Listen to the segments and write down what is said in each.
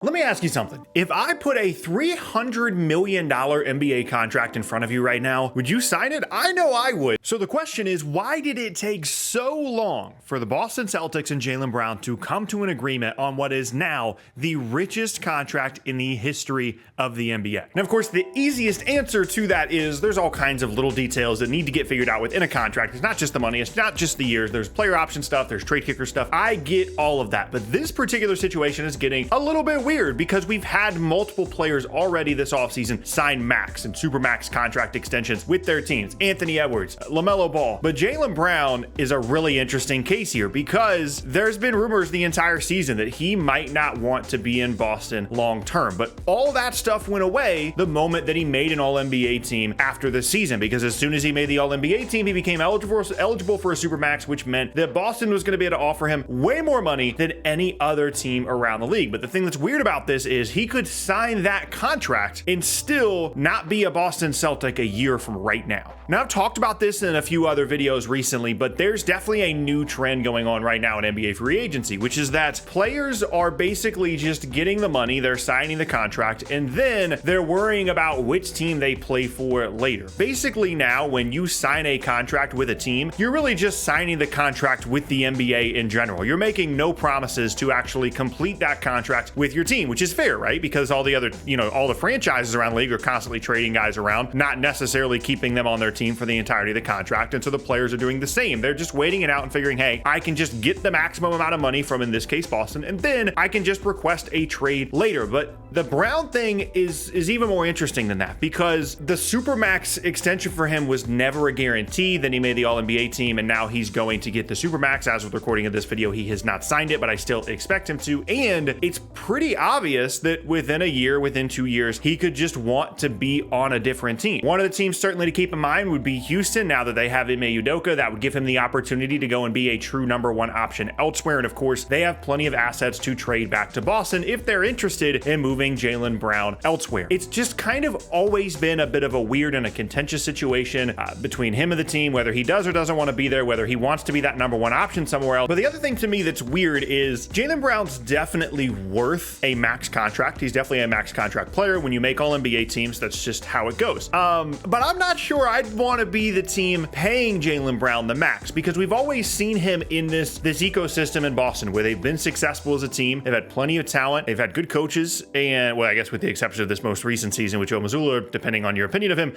Let me ask you something. If I put a $300 million NBA contract in front of you right now, would you sign it? I know I would. So the question is, why did it take so long for the Boston Celtics and Jaylen Brown to come to an agreement on what is now the richest contract in the history of the NBA? And of course, the easiest answer to that is there's all kinds of little details that need to get figured out within a contract. It's not just the money, it's not just the years, there's player option stuff, there's trade kicker stuff. I get all of that, but this particular situation is getting a little bit weird because we've had multiple players already this offseason sign max and supermax contract extensions with their teams. Anthony Edwards, LaMelo Ball. But Jaylen Brown is a really interesting case here because there's been rumors the entire season that he might not want to be in Boston long term. But all that stuff went away the moment that he made an All-NBA team after the season, because as soon as he made the All-NBA team, he became eligible for a supermax, which meant that Boston was going to be able to offer him way more money than any other team around the league. But the thing that's weird about this is he could sign that contract and still not be a Boston Celtic a year from right now. Now, I've talked about this in a few other videos recently, but there's definitely a new trend going on right now in NBA free agency, which is that players are basically just getting the money, they're signing the contract, and then they're worrying about which team they play for later. Basically now, when you sign a contract with a team, you're really just signing the contract with the NBA in general. You're making no promises to actually complete that contract with your team, which is fair, right? Because all the other, all the franchises around the league are constantly trading guys around, not necessarily keeping them on their team for the entirety of the contract. And so the players are doing the same. They're just waiting it out and figuring, hey, I can just get the maximum amount of money from, in this case, Boston, and then I can just request a trade later. But the Brown thing is even more interesting than that, because the supermax extension for him was never a guarantee. Then he made the All-NBA team, and now he's going to get the supermax. As with recording of this video, he has not signed it, but I still expect him to. And it's pretty obvious that within a year, within 2 years, he could just want to be on a different team. One of the teams certainly to keep in mind would be Houston. Now that they have Ime Udoka, that would give him the opportunity to go and be a true number one option elsewhere. And of course, they have plenty of assets to trade back to Boston if they're interested in moving Jaylen Brown elsewhere. It's just kind of always been a bit of a weird and a contentious situation between him and the team, whether he does or doesn't want to be there, whether he wants to be that number one option somewhere else. But the other thing to me that's weird is Jaylen Brown's definitely worth a max contract. He's definitely a max contract player. When you make all NBA teams, that's just how it goes. But I'm not sure I'd want to be the team paying Jaylen Brown the max, because we've always seen him in this ecosystem in Boston where they've been successful as a team. They've had plenty of talent. They've had good coaches, and well, I guess with the exception of this most recent season with Joe Mazzulla, depending on your opinion of him.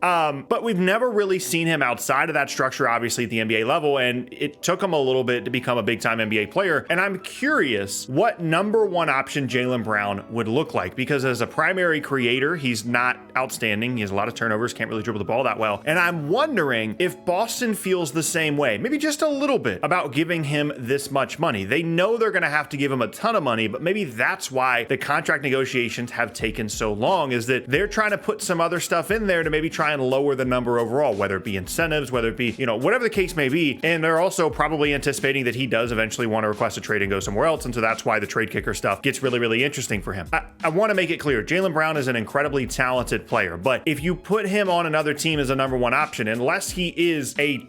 But we've never really seen him outside of that structure, obviously at the NBA level, and it took him a little bit to become a big time NBA player. And I'm curious what number one option Jaylen Brown would look like, because as a primary creator, he's not outstanding. He has a lot of turnovers, can't really dribble the ball that well. And I'm wondering if Boston feels the same way, maybe just a little bit, about giving him this much money. They know they're going to have to give him a ton of money, but maybe that's why the contract negotiations have taken so long, is that they're trying to put some other stuff in there to maybe try and lower the number overall, whether it be incentives, whether it be, whatever the case may be. And they're also probably anticipating that he does eventually want to request a trade and go somewhere else. And so that's why the trade kicker stuff gets really, really interesting for him. I want to make it clear, Jaylen Brown is an incredibly talented player, but if you put him on another team as a number one option, unless he is a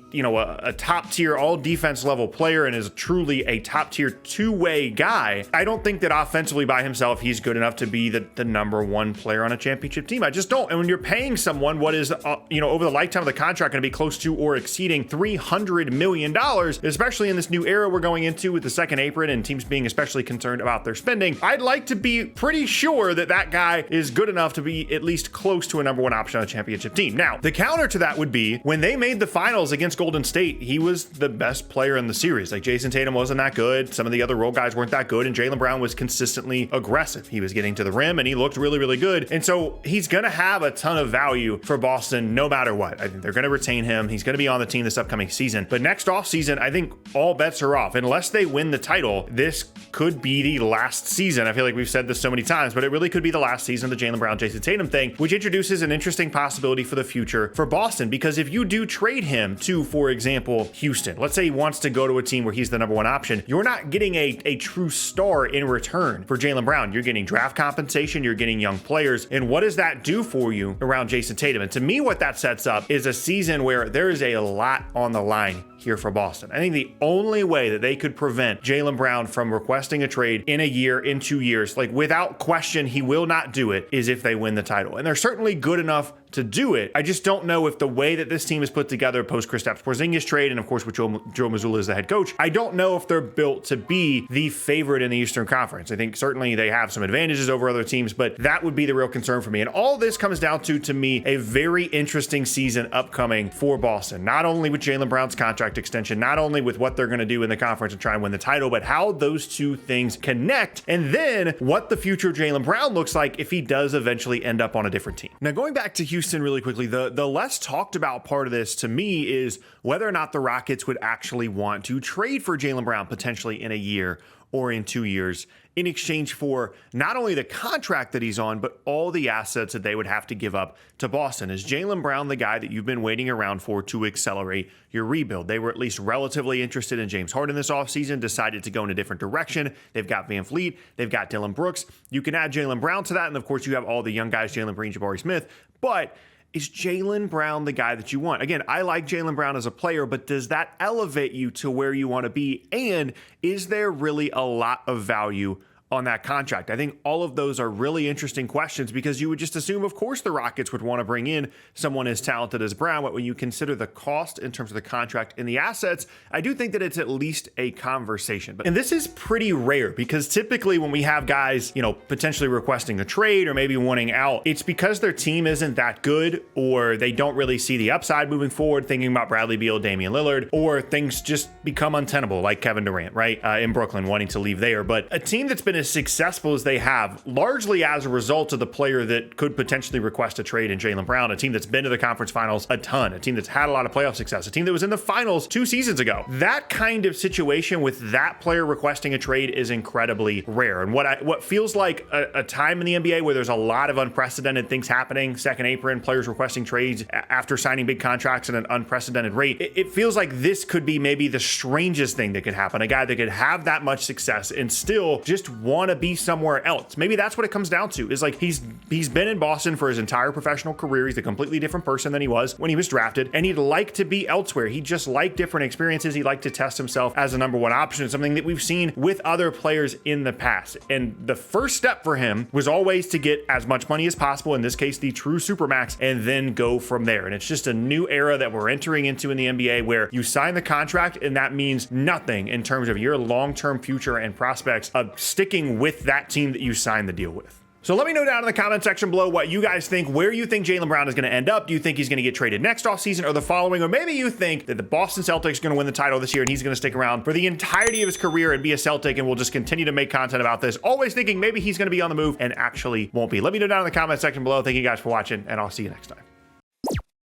top tier, all defense level player and is truly a top tier two-way guy, I don't think that offensively by himself, he's good enough to be the number one player on a championship team. I just don't. And when you're paying someone what is, over the lifetime of the contract going to be close to or exceeding $300 million, especially in this new era we're going into with the second apron and teams being especially concerned about their spending, I'd like to be pretty sure that that guy is good enough to be at least close to a number one option on a championship team. Now, the counter to that would be when they made the finals against Golden State, he was the best player in the series. Like, Jason Tatum wasn't that good. Some of the other role guys weren't that good. And Jaylen Brown was consistently aggressive. He was getting to the rim and he looked really, really good. And so he's going to have a ton of value for Boston no matter what. I think they're going to retain him. He's going to be on the team this upcoming season. But next offseason, I think all bets are off. Unless they win the title, this could be the last season. I feel like we've said this so many times, but it really could be the last season of the Jaylen Brown, Jason Tatum thing, which introduces an interesting possibility for the future for Boston. Because if you do trade him to, for example, Houston, let's say he wants to go to a team where he's the number one option, you're not getting a true star in return for Jaylen Brown. You're getting draft compensation, you're getting young players. And what does that do for you around Jason Tatum? And to me, what that sets up is a season where there is a lot on the line here for Boston. I think the only way that they could prevent Jaylen Brown from requesting a trade in a year, in 2 years, like without question, he will not do it is if they win the title. And they're certainly good enough to do it. I just don't know if the way that this team is put together post Kristaps Porzingis trade, and of course with Joe Mazzulla as the head coach, I don't know if they're built to be the favorite in the Eastern Conference. I think certainly they have some advantages over other teams, but that would be the real concern for me. And all this comes down to me, a very interesting season upcoming for Boston. Not only with Jaylen Brown's contract extension, not only with what they're going to do in the conference and try and win the title, but how those two things connect, and then what the future of Jaylen Brown looks like if he does eventually end up on a different team. Now, going back to Houston really quickly, the less talked about part of this to me is whether or not the Rockets would actually want to trade for Jaylen Brown potentially in a year or in 2 years in exchange for not only the contract that he's on, but all the assets that they would have to give up to Boston. Is Jaylen Brown the guy that you've been waiting around for to accelerate your rebuild? They were at least relatively interested in James Harden this offseason, decided to go in a different direction. They've got Van Fleet, they've got Dillon Brooks. You can add Jaylen Brown to that, and of course you have all the young guys, Jalen Green, Jabari Smith, but is Jaylen Brown the guy that you want? Again, I like Jaylen Brown as a player, but does that elevate you to where you want to be? And is there really a lot of value on that contract? I think all of those are really interesting questions because you would just assume, of course, the Rockets would want to bring in someone as talented as Brown. But when you consider the cost in terms of the contract and the assets, I do think that it's at least a conversation. And this is pretty rare because typically when we have guys, potentially requesting a trade or maybe wanting out, it's because their team isn't that good or they don't really see the upside moving forward, thinking about Bradley Beal, Damian Lillard, or things just become untenable like Kevin Durant, right? In Brooklyn, wanting to leave there. But a team that's been as successful as they have, largely as a result of the player that could potentially request a trade in Jaylen Brown, a team that's been to the conference finals a ton, a team that's had a lot of playoff success, a team that was in the finals 2 seasons ago. That kind of situation with that player requesting a trade is incredibly rare. And what feels like a time in the NBA where there's a lot of unprecedented things happening, second apron, players requesting trades after signing big contracts at an unprecedented rate, it feels like this could be maybe the strangest thing that could happen. A guy that could have that much success and still just want to be somewhere else. Maybe that's what it comes down to, is like he's been in Boston for his entire professional career. He's a completely different person than he was when he was drafted, and he'd like to be elsewhere. He just liked different experiences. He liked to test himself as a number one option, something that we've seen with other players in the past. And the first step for him was always to get as much money as possible, in this case, the true supermax, and then go from there. And it's just a new era that we're entering into in the NBA where you sign the contract and that means nothing in terms of your long-term future and prospects of sticking with that team that you signed the deal with. So let me know down in the comment section below what you guys think, where you think Jaylen Brown is going to end up. Do you think he's going to get traded next offseason or the following? Or maybe you think that the Boston Celtics are going to win the title this year and he's going to stick around for the entirety of his career and be a Celtic, and we'll just continue to make content about this, always thinking maybe he's going to be on the move and actually won't be. Let me know down in the comment section below. Thank you guys for watching, and I'll see you next time.